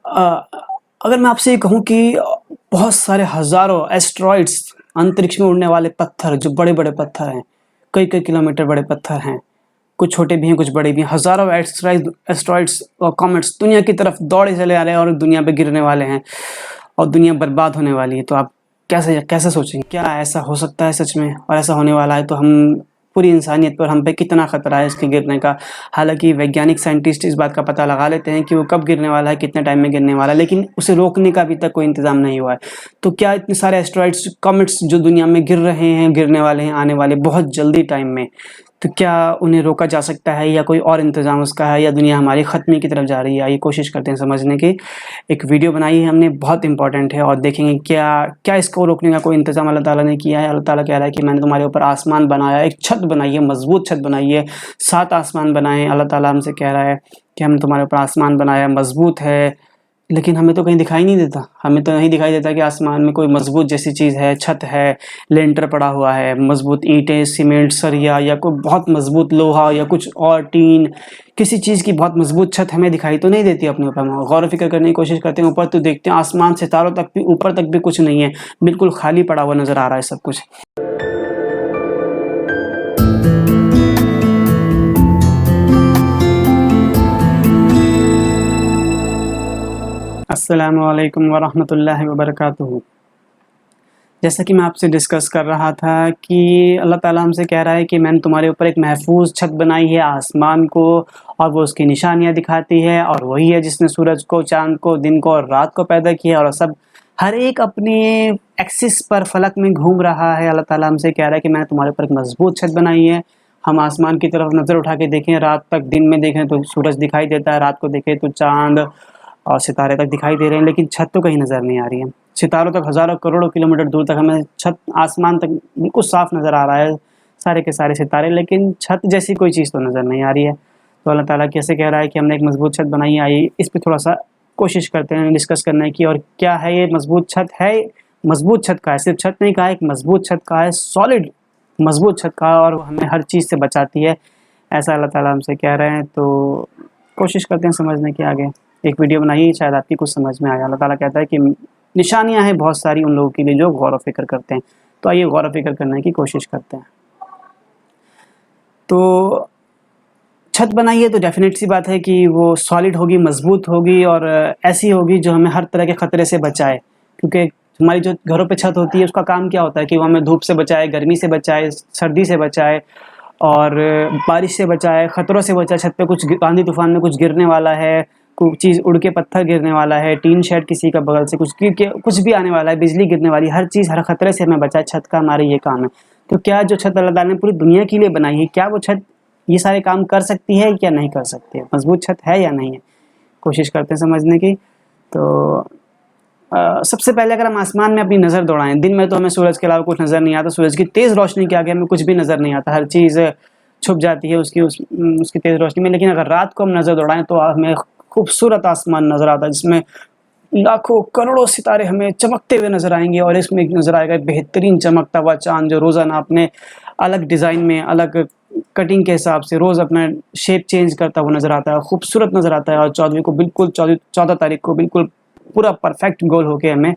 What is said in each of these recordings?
अ, अगर मैं आपसे ये कहूँ कि बहुत सारे हज़ारों एस्टेरॉइड्स, अंतरिक्ष में उड़ने वाले पत्थर, जो बड़े-बड़े पत्थर हैं, कई-कई किलोमीटर बड़े पत्थर हैं, कुछ छोटे भी हैं, कुछ बड़े भी हैं, हज़ारों एस्टेरॉइड्स और कॉमेट्स दुनिया की तरफ दौड़े चले आ रहे हैं और दुनिया पे गिरने वाले हैं और दुनिया बर्बाद होने वाली है। तो आप कैसे कैसे सोचेंगे? क्या ऐसा हो सकता है सच में? और ऐसा होने वाला है तो हम पूरी इंसानियत पर हम पे कितना खतरा है इसके गिरने का। हालाँकि वैज्ञानिक साइंटिस्ट इस बात का पता लगा लेते हैं कि वो कब गिरने वाला है, कितने टाइम में गिरने वाला है, लेकिन उसे रोकने का अभी तक कोई इंतज़ाम नहीं हुआ है। तो क्या इतने सारे एस्टेरॉइड्स, कॉमेट्स जो दुनिया में गिर रहे हैं, गिरने वाले हैं, आने वाले बहुत जल्दी टाइम में, तो क्या उन्हें रोका जा सकता है या कोई और इंतज़ाम उसका है या दुनिया हमारी ख़त्मे की तरफ जा रही है? आइए कोशिश करते हैं समझने की। एक वीडियो बनाई है हमने, बहुत इम्पोर्टेंट है और देखेंगे क्या क्या इसको रोकने का कोई इंतज़ाम अल्लाह ताला ने किया है। अल्लाह ताला कह रहा है कि मैंने तुम्हारे ऊपर आसमान बनाया, एक छत बनाई है, मज़बूत छत बनाई है, 7 आसमान बनाए हैं। अल्लाह ताला हमसे कह रहा है कि हमने तुम्हारे ऊपर आसमान बनाया, मज़बूत है, लेकिन हमें तो कहीं दिखाई नहीं देता। हमें तो नहीं दिखाई देता कि आसमान में कोई मज़बूत जैसी चीज़ है, छत है, लेंटर पड़ा हुआ है, मज़बूत ईंटें, सीमेंट, सरिया या कोई बहुत मज़बूत लोहा या कुछ और टीन, किसी चीज़ की बहुत मज़बूत छत हमें दिखाई तो नहीं देती अपने ऊपर। हम गौर फ़िक्र करने की कोशिश करते हैं, ऊपर तो देखते हैं आसमान, सितारों तक भी, ऊपर तक भी कुछ नहीं है, बिल्कुल खाली पड़ा हुआ नज़र आ रहा है सब कुछ। अस्सलामु अलैकुम वरहमतुल्लाहि वबरकातुहू। जैसा कि मैं आपसे डिस्कस कर रहा था कि अल्लाह ताला हमसे कह रहा है कि मैंने तुम्हारे ऊपर एक महफूज़ छत बनाई है आसमान को, और वो उसकी निशानियाँ दिखाती है, और वही है जिसने सूरज को, चाँद को, दिन को और रात को पैदा किया, और सब हर एक अपने एक्सिस पर फ़लक में घूम रहा है। अल्लाह ताला हमसे कह रहा है कि मैंने तुम्हारे ऊपर एक मज़बूत छत बनाई है। हम आसमान की तरफ नज़र उठा के देखें, रात तक, दिन में देखें तो सूरज दिखाई देता है, रात को देखें तो चाँद और सितारे तक दिखाई दे रहे हैं, लेकिन छत तो कहीं नज़र नहीं आ रही है। सितारों तक हज़ारों करोड़ों किलोमीटर दूर तक हमें छत, आसमान तक बिल्कुल साफ़ नज़र आ रहा है, सारे के सारे सितारे, लेकिन छत जैसी कोई चीज़ तो नज़र नहीं आ रही है। तो अल्लाह ताला कैसे कह रहा है कि हमने एक मज़बूत छत बनाई है। आइए इस पे थोड़ा-सा कोशिश करते हैं डिस्कस करने की, और क्या है ये मज़बूत छत है? मज़बूत छत का है, सिर्फ़ छत नहीं कहा है, एक मज़बूत छत का है, सॉलिड मज़बूत छत का है, और वो हमें हर चीज़ से बचाती है, ऐसा अल्लाह ताला हमसे कह रहे हैं। तो कोशिश करते हैं समझने की आगे। एक वीडियो बनाई, शायद आपकी कुछ समझ में आया। अल्लाह ताला कहता है कि निशानियाँ हैं बहुत सारी उन लोगों के लिए जो गौर व फ़िक्र करते हैं। तो आइए गौर व फ़िक्र करने की कोशिश करते हैं। तो छत बनाई है तो डेफ़िनेट सी बात है कि वो सॉलिड होगी, मज़बूत होगी, और ऐसी होगी जो हमें हर तरह के ख़तरे से बचाए। क्योंकि हमारी जो घरों पे छत होती है उसका काम क्या होता है कि वो हमें धूप से बचाए, गर्मी से बचाए, सर्दी से बचाए, और बारिश से बचाए, ख़तरों से बचाए। छत पे कुछ आंधी-तूफ़ान में कुछ गिरने वाला है, कुछ चीज़ उड़ के पत्थर गिरने वाला है, टीन शेड किसी का बगल से कुछ भी आने वाला है, बिजली गिरने वाली है, हर चीज़, हर ख़तरे से हमें बचाए, छत का हमारा ये काम है। तो क्या जो छत अल्लाह ताला ने पूरी दुनिया के लिए बनाई है, क्या वो छत ये सारे काम कर सकती है या नहीं कर सकती है? मज़बूत छत है या नहीं है? कोशिश करते हैं समझने की। तो सबसे पहले अगर हम आसमान में अपनी नज़र दौड़ाएँ, दिन में तो हमें सूरज के अलावा कुछ नज़र नहीं आता, सूरज की तेज़ रोशनी के आगे हमें कुछ भी नज़र नहीं आता, हर चीज़ छुप जाती है उसकी तेज़ रोशनी में। लेकिन अगर रात को हम नज़र दौड़ाएँ तो हमें खूबसूरत आसमान नज़र आता है, जिसमें लाखों करोड़ों सितारे हमें चमकते हुए नज़र आएँगे, और इसमें एक नज़र आएगा बेहतरीन चमकता हुआ चाँद, जो रोज़ाना अपने अलग डिज़ाइन में, अलग कटिंग के हिसाब से रोज़ अपना शेप चेंज करता हुआ नज़र आता है, खूबसूरत नज़र आता है। और 14 तारीख को बिल्कुल पूरा परफेक्ट गोल होके हमें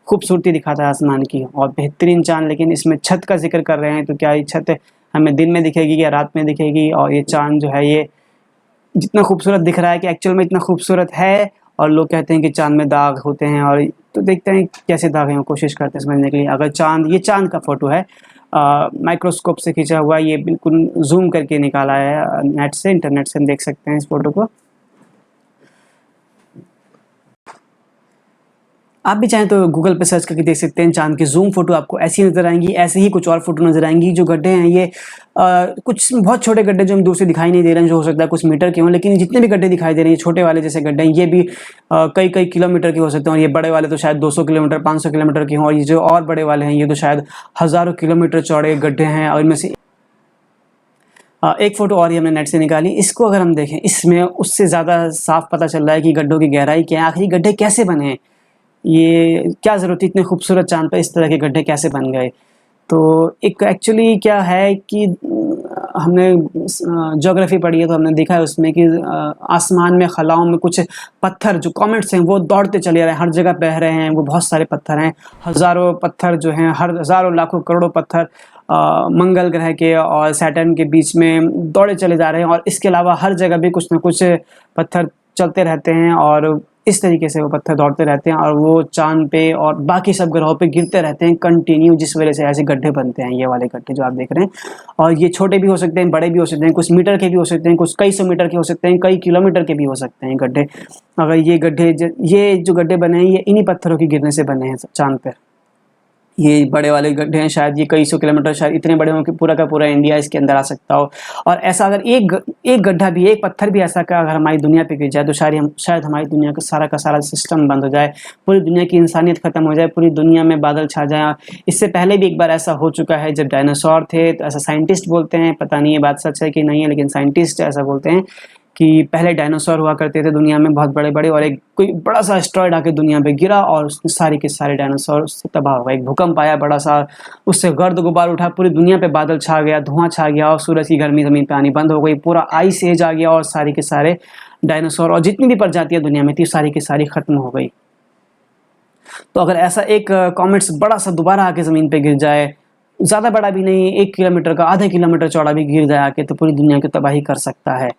खूबसूरती दिखाता है आसमान की, और बेहतरीन चाँद। लेकिन इसमें छत का ज़िक्र कर रहे हैं, तो क्या ये छत हमें दिन में दिखेगी या रात में दिखेगी? और ये चाँद जो है, ये जितना खूबसूरत दिख रहा है कि एक्चुअल में इतना खूबसूरत है? और लोग कहते हैं कि चाँद में दाग होते हैं, और तो देखते हैं कैसे दाग हैं, कोशिश करते हैं समझने के लिए। अगर ये चाँद का फ़ोटो है, माइक्रोस्कोप से खींचा हुआ, ये बिल्कुल ज़ूम करके निकाला है नेट से, इंटरनेट से हम देख सकते हैं इस फ़ोटो को। आप भी चाहें तो गूगल पे सर्च करके देख सकते हैं, चाँद की ज़ूम फ़ोटो आपको ऐसी नज़र आएँगी। ऐसे ही कुछ और फ़ोटो नज़र आएँगी। जो गड्ढे हैं ये कुछ बहुत छोटे गड्ढे जो हम दूर से दिखाई नहीं दे रहे हैं, जो हो सकता है कुछ मीटर के हों, लेकिन जितने भी गड्ढे दिखाई दे रहे हैं, छोटे वाले जैसे गड्ढे हैं, ये भी कई-कई किलोमीटर के हो सकते हैं, और ये बड़े वाले तो शायद 200 किलोमीटर, 500 किलोमीटर के हों, और ये जो और बड़े वाले हैं, ये तो शायद हज़ारों किलोमीटर चौड़े गड्ढे हैं। और इनमें से एक फ़ोटो और ही हमने नेट से निकाली। इसको अगर हम देखें, इसमें उससे ज़्यादा साफ़ पता चल रहा है कि गड्ढों की गहराई क्या है, आखिर ये गड्ढे कैसे बने हैं? ये क्या ज़रूरत थी इतने खूबसूरत चाँद पे इस तरह के गड्ढे कैसे बन गए? तो एक एक्चुअली क्या है कि हमने ज्योग्राफी पढ़ी है तो हमने देखा है उसमें कि आसमान में खलाओं में कुछ पत्थर जो कॉमेट्स हैं वो दौड़ते चले आ रहे हैं, हर जगह बह रहे हैं, वो बहुत सारे पत्थर हैं, हज़ारों पत्थर जो हैं, हज़ारों लाखों करोड़ों पत्थर मंगल ग्रह के और सैटर्न के बीच में दौड़े चले जा रहे हैं। और इसके अलावा हर जगह भी कुछ न कुछ पत्थर चलते रहते हैं और इस तरीके से वो पत्थर दौड़ते रहते हैं और वो चाँद पे और बाकी सब ग्रहों पे गिरते रहते हैं कंटिन्यू, जिस वजह से ऐसे गड्ढे बनते हैं, ये वाले गड्ढे जो आप देख रहे हैं। और ये छोटे भी हो सकते हैं, बड़े भी हो सकते हैं, कुछ मीटर के भी हो सकते हैं, कुछ कई 100 मीटर के हो सकते हैं, कई किलोमीटर के भी हो सकते हैं गड्ढे। अगर ये जो गड्ढे बने हैं ये इन्हीं पत्थरों के गिरने से बने हैं चाँद पे। ये बड़े वाले गड्ढे हैं, शायद ये कई 100 किलोमीटर, शायद इतने बड़े हों कि पूरा का पूरा इंडिया इसके अंदर आ सकता हो। और ऐसा अगर एक गड्ढा भी, एक पत्थर भी ऐसा का अगर हमारी दुनिया पे गिर जाए तो शायद हमारी दुनिया का सारा सिस्टम बंद हो जाए, पूरी दुनिया की इंसानियत खत्म हो जाए, पूरी दुनिया में बादल छा जाए। इससे पहले भी एक बार ऐसा हो चुका है जब डायनासोर थे, तो ऐसा साइंटिस्ट बोलते हैं, पता नहीं ये बात सच है कि नहीं है, लेकिन साइंटिस्ट ऐसा बोलते हैं कि पहले डायनासोर हुआ करते थे दुनिया में बहुत बड़े-बड़े, और एक कोई बड़ा सा एस्टेरॉयड आके दुनिया पे गिरा और उसने सारे के सारे डायनासोर उससे तबाह हो गए। एक भूकंप आया बड़ा सा, उससे गर्द गुबार उठा, पूरी दुनिया पे बादल छा गया, धुआं छा गया और सूरज की गर्मी ज़मीन पे आनी बंद हो गई, पूरा आइस एज आ गया और सारे के सारे डायनासोर और जितनी भी प्रजातियाँ दुनिया में थी सारी की सारी खत्म हो गई। तो अगर ऐसा एक कॉमेट्स बड़ा सा दोबारा आके ज़मीन पे गिर जाए, ज़्यादा बड़ा भी नहीं, 1 किलोमीटर का, आधा किलोमीटर चौड़ा भी गिर जाए आके, तो पूरी दुनिया की तबाही कर सकता है।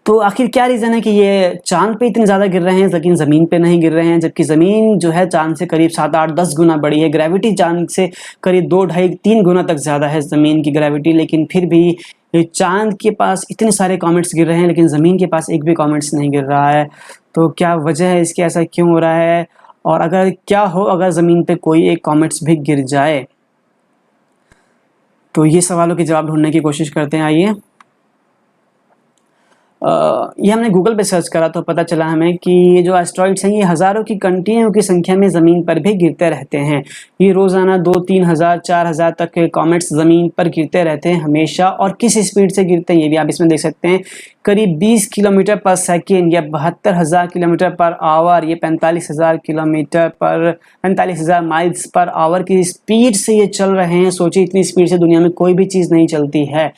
तो आखिर क्या रीज़न है कि ये चाँद पे इतने ज़्यादा गिर रहे हैं लेकिन ज़मीन पे नहीं गिर रहे हैं, जबकि ज़मीन जो है चाँद से करीब 7, 8, 10 गुना बड़ी है। ग्रेविटी चाँद से करीब 2, ढाई, 3 गुना तक ज़्यादा है ज़मीन की ग्रेविटी, लेकिन फिर भी चाँद के पास इतने सारे कॉमेट्स गिर रहे हैं लेकिन ज़मीन के पास एक भी कॉमेट्स नहीं गिर रहा है। तो क्या वजह है इसकी, ऐसा क्यों हो रहा है? और अगर ज़मीन पे कोई एक कॉमेट्स भी गिर जाए, तो ये सवालों के जवाब ढूँढने की कोशिश करते हैं, आइए। ये हमने गूगल पे सर्च करा तो पता चला हमें कि ये जो एस्टेरॉइड्स हैं ये हज़ारों की कंटिन्यू की संख्या में ज़मीन पर भी गिरते रहते हैं। ये रोज़ाना 2-3 हज़ार 4 हज़ार तक के कॉमेट्स ज़मीन पर गिरते रहते हैं हमेशा, और किस स्पीड से गिरते हैं ये भी आप इसमें देख सकते हैं। करीब 20 किलोमीटर पर सेकेंड या 72,000 किलोमीटर पर आवर, ये 45,000 माइल्स पर आवर की स्पीड से ये चल रहे हैं। सोचिए इतनी स्पीड से दुनिया में कोई भी चीज़ नहीं चलती है।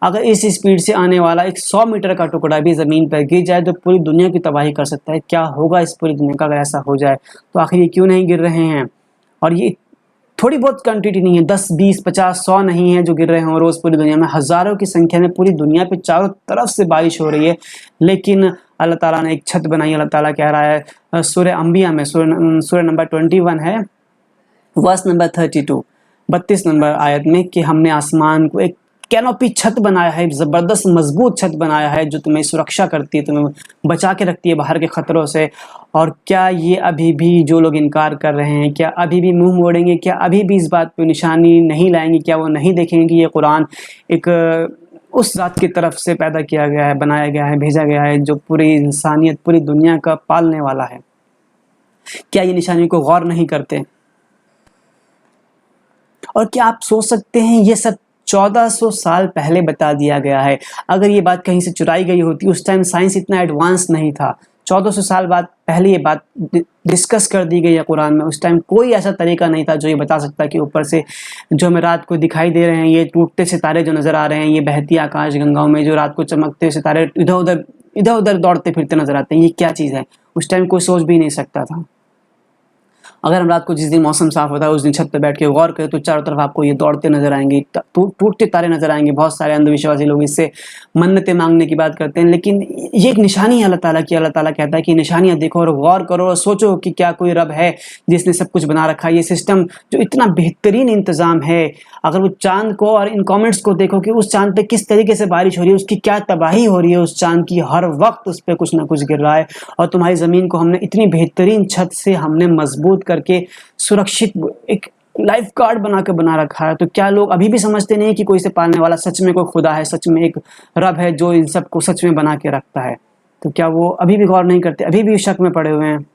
अगर इस स्पीड से आने वाला एक 100 मीटर का टुकड़ा भी ज़मीन पर गिर जाए तो पूरी दुनिया की तबाही कर सकता है। क्या होगा इस पूरी दुनिया का अगर ऐसा हो जाए? तो आखिर ये क्यों नहीं गिर रहे हैं? और ये थोड़ी बहुत क्वांटिटी नहीं है, 10, 20, 50, 100 नहीं है जो गिर रहे हों रोज़ पूरी दुनिया में, हज़ारों की संख्या में पूरी दुनिया पे चारों तरफ से बारिश हो रही है। लेकिन अल्लाह ताला ने एक छत बनाई। अल्लाह ताला कह रहा है सूरह अंबिया में, सूरह नंबर 21 है, वर्स नंबर 32 नंबर आयत में, कि हमने आसमान को एक कैनोपी छत बनाया है, ज़बरदस्त मजबूत छत बनाया है जो तुम्हें सुरक्षा करती है, तुम्हें बचा के रखती है बाहर के ख़तरों से। और क्या ये अभी भी जो लोग इनकार कर रहे हैं, क्या अभी भी मुंह मोड़ेंगे? क्या अभी भी इस बात पे निशानी नहीं लाएंगे? क्या वो नहीं देखेंगे कि ये कुरान एक उस ज़ात की तरफ से पैदा किया गया है, बनाया गया है, भेजा गया है, जो पूरी इंसानियत, पूरी दुनिया का पालने वाला है? क्या ये निशानी को गौर नहीं करते? और क्या आप सोच सकते हैं ये सब 1400 साल पहले बता दिया गया है? अगर ये बात कहीं से चुराई गई होती, उस टाइम साइंस इतना एडवांस नहीं था, 1400 साल बाद पहले ये बात डिस्कस कर दी गई है कुरान में। उस टाइम कोई ऐसा तरीका नहीं था जो ये बता सकता कि ऊपर से जो हमें रात को दिखाई दे रहे हैं, ये टूटते सितारे जो नज़र आ रहे हैं, ये बहती आकाश गंगाओं में जो रात को चमकते सितारे इधर उधर दौड़ते फिरते नज़र आते हैं, ये क्या चीज़ है? उस टाइम कोई सोच भी नहीं सकता था। अगर हम रात को जिस दिन मौसम साफ होता है उस दिन छत पे बैठ के गौर करें तो चारों तरफ आपको ये दौड़ते नजर आएंगे, टूटते तारे नजर आएंगे। बहुत सारे अंधविश्वासी लोग इससे मन्नतें मांगने की बात करते हैं, लेकिन ये एक निशानी है अल्लाह ताला की। अल्लाह ताला कहता है कि निशानियां देखो और गौर करो और सोचो कि क्या कोई रब है जिसने सब कुछ बना रखा है। ये सिस्टम जो इतना बेहतरीन इंतज़ाम है, अगर वो चाँद को और इन कॉमेट्स को देखो कि उस चाँद पे किस तरीके से बारिश हो रही है, उसकी क्या तबाही हो रही है, उस चाँद की हर वक्त उस पर कुछ ना कुछ गिर रहा है। और तुम्हारी ज़मीन को हमने इतनी बेहतरीन छत से हमने मजबूत करके सुरक्षित एक लाइफ गार्ड बना के बना रखा है। तो क्या लोग अभी भी समझते नहीं कि कोई इसे पालने वाला सच में कोई खुदा है, सच में एक रब है जो इन सब को सच में बना के रखता है? तो क्या वो अभी भी गौर नहीं करते, अभी भी शक में पड़े हुए हैं?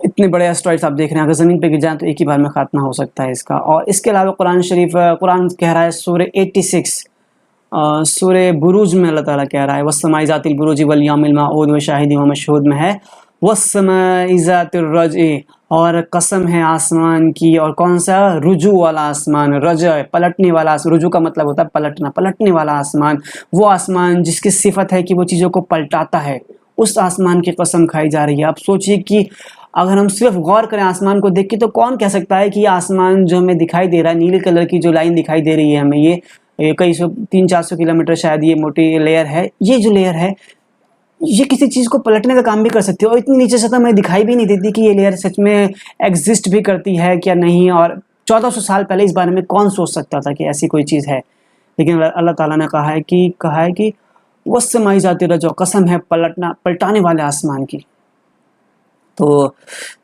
इतने बड़े एस्टेरॉइड्स आप देख रहे हैं, अगर ज़मीन पे गिर जाए तो एक ही बार में खात्मा हो सकता है इसका। और इसके अलावा कुरान कह रहा है सूरह 86 सूरह बुरूज में अल्लाह ताला कह रहा है, वस्समाई ज़ातिल बुरूज वल यौमिल मऊद व शाहिदिन व मशहूद में है, वस्समाइ ज़ातिर रज्इ, और कसम है आसमान की, और कौन सा? रुजू वाला आसमान, रज पलटने वाला। रुजू का मतलब होता है पलटना, पलटने वाला आसमान। वो आसमान जिसकी सिफत है कि वो चीज़ों को पलटाता है, उस आसमान की कसम खाई जा रही है। आप सोचिए कि अगर हम सिर्फ गौर करें आसमान को देख के, तो कौन कह सकता है कि ये आसमान जो हमें दिखाई दे रहा है, नीले कलर की जो लाइन दिखाई दे रही है हमें, ये कई सौ 300-400 किलोमीटर शायद ये मोटी लेयर है, ये जो लेयर है ये किसी चीज़ को पलटने का काम भी कर सकती है, और इतनी नीचे से तो हमें दिखाई भी नहीं देती कि ये लेयर सच में एग्जिस्ट भी करती है क्या नहीं। और 1400 साल पहले इस बारे में कौन सोच सकता था कि ऐसी कोई चीज़ है। लेकिन अल्लाह ताला ने कहा है कि वस्समाइ ज़ाति रज, कसम है पलटाने वाले आसमान की। तो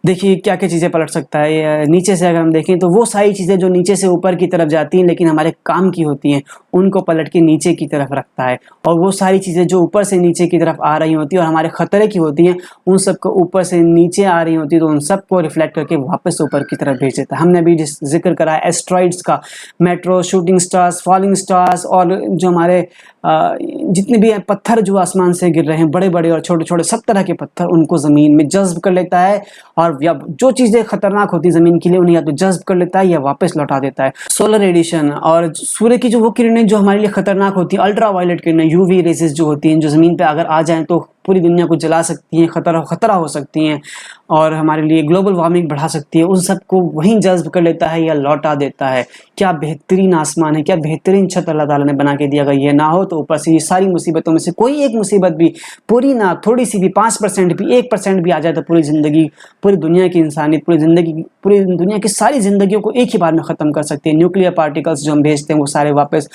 देखिए क्या-क्या चीज़ें पलट सकता है। नीचे से अगर हम देखें तो वो सारी चीज़ें जो नीचे से ऊपर की तरफ जाती हैं लेकिन हमारे काम की होती हैं, उनको पलट के नीचे की तरफ रखता है। और वो सारी चीज़ें जो ऊपर से नीचे की तरफ आ रही होती हैं और हमारे खतरे की होती हैं, उन सबको ऊपर से नीचे आ रही होती है, तो उन सबको रिफ्लेक्ट करके वापस ऊपर की तरफ भेज देता है। हमने अभी ज़िक्र करा है एस्टेरॉइड्स का, metro, shooting stars, falling stars, और जो हमारे जितने भी पत्थर जो आसमान से गिर रहे हैं, बड़े-बड़े और छोटे-छोटे सब तरह के पत्थर, उनको ज़मीन में जज़्ब कर लेता है। और या जो चीज़ें खतरनाक होती हैं ज़मीन के लिए, उन्हें या तो जज़्ब कर लेता है या वापस लौटा देता है। सोलर रेडिएशन और सूर्य की जो वो किरणें जो हमारे लिए खतरनाक होती हैं, अल्ट्रा वायलेट किरणें, यूवी रेज़ेस जो होती हैं, जो ज़मीन पे अगर आ जाएँ तो पूरी दुनिया को जला सकती हैं, खतरा हो सकती हैं और हमारे लिए ग्लोबल वार्मिंग बढ़ा सकती है, उन सबको वहीं जज़्ब कर लेता है या लौटा देता है। क्या बेहतरीन आसमान है, क्या बेहतरीन छत अल्लाह ताला ने बना के दिया। अगर ये ना हो तो ऊपर से ये सारी मुसीबतों में से कोई एक मुसीबत भी, पूरी ना, थोड़ी-सी भी, 5% भी, 1% भी आ जाए तो पूरी ज़िंदगी, पूरी दुनिया की इंसानियत, पूरी दुनिया की सारी ज़िंदगियों को एक ही बार में ख़त्म कर सकती है। न्यूक्लियर पार्टिकल्स जो हम भेजते हैं वो सारे वापस,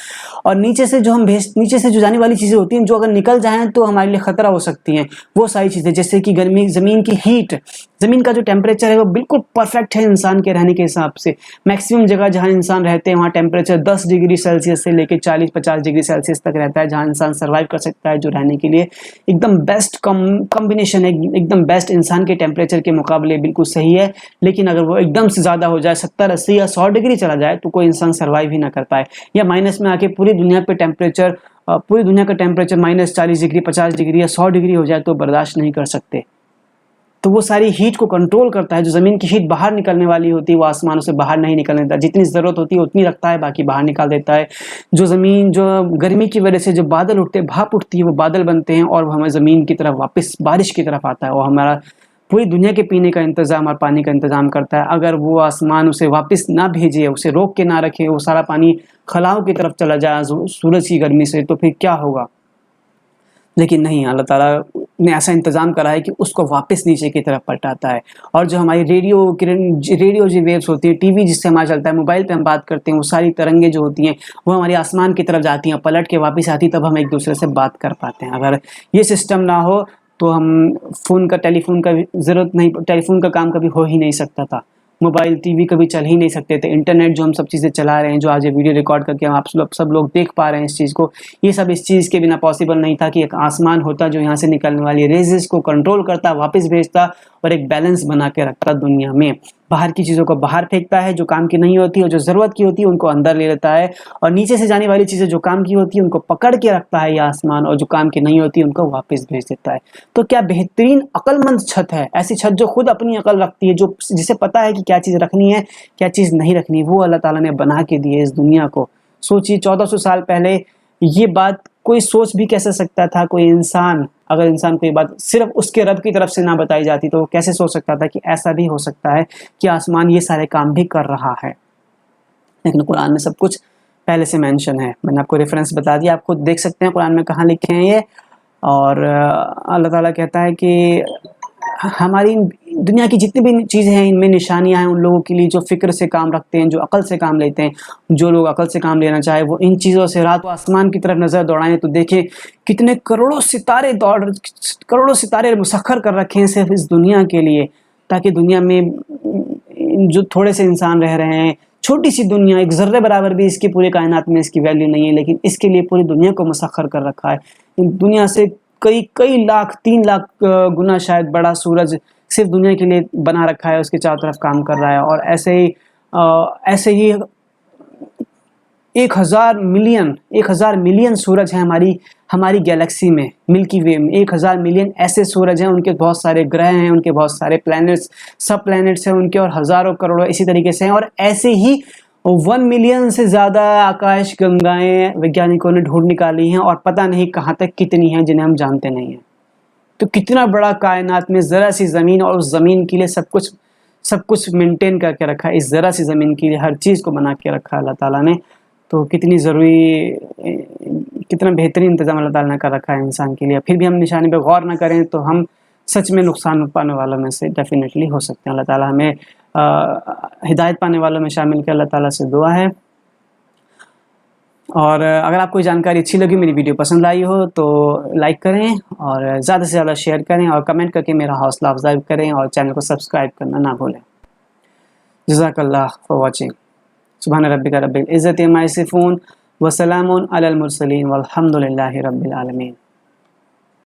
और नीचे से जो जाने वाली चीज़ें होती हैं, जो अगर निकल जाएँ तो हमारे लिए ख़तरा हो सकती हैं। वो सारी चीज़ें जैसे कि गर्मी, ज़मीन की हीट, ज़मीन का जो टेम्परेचर है वो बिल्कुल परफेक्ट है इंसान के रहने के हिसाब से। मैक्सिमम जगह जहाँ इंसान रहते हैं वहाँ टेम्परेचर 10 डिग्री सेल्सियस से लेके 40-50 डिग्री सेल्सियस तक रहता है, जहाँ इंसान सर्वाइव कर सकता है, जो रहने के लिए एकदम बेस्ट कॉम्बिनेशन है, एकदम बेस्ट इंसान के टेम्परेचर के मुकाबले बिल्कुल सही है। लेकिन अगर वो एकदम से ज़्यादा हो जाए, 70, 80 या 100 डिग्री चला जाए, तो कोई इंसान सर्वाइव ही ना कर पाए, या माइनस में आके पूरी दुनिया का टेम्परेचर -40 डिग्री, 50 डिग्री या 100 डिग्री हो जाए तो बर्दाश्त नहीं कर सकते। तो वो सारी हीट को कंट्रोल करता है। जो ज़मीन की हीट बाहर निकलने वाली होती है वो आसमानों से बाहर नहीं निकलने देता, जितनी ज़रूरत होती है उतनी रखता है, बाकी बाहर निकाल देता है। जो गर्मी की वजह से जो बादल उठते हैं, भाप उठती है, वो बादल बनते हैं और वो हमें ज़मीन की तरफ वापस बारिश की तरफ आता है, और हमारा पूरी दुनिया के पीने का इंतज़ाम और पानी का इंतज़ाम करता है। अगर वो आसमान उसे वापस ना भेजे, उसे रोक के ना रखे, वो सारा पानी खलाओं की तरफ चला जाए सूरज की गर्मी से, तो फिर क्या होगा? लेकिन नहीं, अल्लाह ताला ने ऐसा इंतज़ाम करा है कि उसको वापस नीचे की तरफ पलटाता है। और जो हमारी रेडियो जो वेव्स होती हैं, टीवी जिससे हमारा चलता है, मोबाइल पे हम बात करते हैं, वो सारी तरंगें जो होती हैं, वो हमारे आसमान की तरफ जाती हैं, पलट के वापस आती, तब हम एक-दूसरे से बात कर पाते हैं। अगर ये सिस्टम ना हो तो हम टेलीफ़ोन का भी ज़रूरत नहीं, टेलीफ़ोन का काम कभी हो ही नहीं सकता था। मोबाइल, टीवी कभी चल ही नहीं सकते थे। इंटरनेट जो हम सब चीज़ें चला रहे हैं, जो आज ये वीडियो रिकॉर्ड करके हम आप सब लोग देख पा रहे हैं इस चीज़ को, ये सब इस चीज़ के बिना पॉसिबल नहीं था कि एक आसमान होता जो यहाँ से निकलने वाली रेज़ेस को कंट्रोल करता, वापस भेजता और एक बैलेंस बना के रखता दुनिया में। बाहर की चीज़ों को बाहर फेंकता है, जो काम की नहीं होती और जो ज़रूरत की होती है उनको अंदर ले लेता है, और नीचे से जाने वाली चीज़ें जो काम की होती है उनको पकड़ के रखता है ये आसमान, और जो काम की नहीं होती उनको वापस भेज देता है। तो क्या बेहतरीन अक्लमंद छत है, ऐसी छत जो खुद अपनी अकल रखती है, जो जिसे पता है कि क्या चीज़ रखनी है, क्या चीज़ नहीं रखनी है, वो अल्लाह ताला ने बना के दी है इस दुनिया को। सोचिए 1400 साल पहले ये बात कोई सोच भी कैसे सकता था, कोई इंसान, अगर इंसान को ये बात सिर्फ उसके रब की तरफ से ना बताई जाती तो वो कैसे सोच सकता था कि ऐसा भी हो सकता है कि आसमान ये सारे काम भी कर रहा है। लेकिन कुरान में सब कुछ पहले से मेंशन है, मैंने आपको रेफरेंस बता दिया, आप खुद देख सकते हैं कुरान में कहाँ लिखे हैं ये। और अल्लाह ताला कहता है कि हमारी दुनिया की जितनी भी चीज़ें हैं, इनमें निशानियाँ हैं उन लोगों के लिए जो फ़िक्र से काम रखते हैं, जो अक़ल से काम लेते हैं। जो लोग अक़ल से काम लेना चाहे वो इन चीज़ों से रात को आसमान की तरफ नज़र दौड़ाएँ तो देखें कितने करोड़ों सितारे मुसख्खर कर रखे हैं सिर्फ़ इस दुनिया के लिए, ताकि दुनिया में जो थोड़े से इंसान रह रहे हैं, छोटी सी दुनिया, एक ज़र्रे बराबर भी इसकी पूरे कायनात में इसकी वैल्यू नहीं है, लेकिन इसके लिए पूरी दुनिया को मुसख्खर कर रखा है। दुनिया से कई लाख, 3 लाख गुना शायद बड़ा सूरज सिर्फ दुनिया के लिए बना रखा है, उसके चारों तरफ काम कर रहा है। और ऐसे ही 1000 मिलियन सूरज हैं हमारी गैलेक्सी में, मिल्की वे में 1000 मिलियन ऐसे सूरज हैं, उनके बहुत सारे ग्रह हैं, उनके बहुत सारे प्लैनेट्स, सब प्लैनेट्स हैं उनके, और हज़ारों करोड़ों इसी तरीके से हैं। और ऐसे ही 1 मिलियन से ज़्यादा आकाश गंगाएं वैज्ञानिकों ने ढूंढ निकाली हैं, और पता नहीं कहाँ तक कितनी हैं जिन्हें हम जानते नहीं हैं। तो कितना बड़ा कायनात में ज़रा सी ज़मीन, और उस ज़मीन के लिए सब कुछ मेंटेन करके रखा है। इस ज़रा सी ज़मीन के लिए हर चीज़ को बना के रखा है अल्लाह ताला ने। तो कितना बेहतरीन इंतज़ाम अल्लाह ताला ने कर रखा है इंसान के लिए। फिर भी हम निशानी पे गौर ना करें तो हम सच में नुकसान पाने वालों में से डेफिनेटली हो सकते हैं। अल्लाह ताला हमें हिदायत पाने वालों में शामिल किया, अल्लाह ताला से दुआ है। और अगर आपको ये जानकारी अच्छी लगी, मेरी वीडियो पसंद आई हो तो लाइक करें और ज़्यादा से ज़्यादा शेयर करें, और कमेंट करके मेरा हौसला अफजाई करें, और चैनल को सब्सक्राइब करना ना भूलें। जज़ाकल्लाह फॉर वॉचिंग। सुब्हान रब्बिका रब्बिल इज़्ज़ति अम्मा यसिफ़ून व सलामुन अलल मुरसलीन वल्हम्दुलिल्लाहि रब्बिल आलमीन।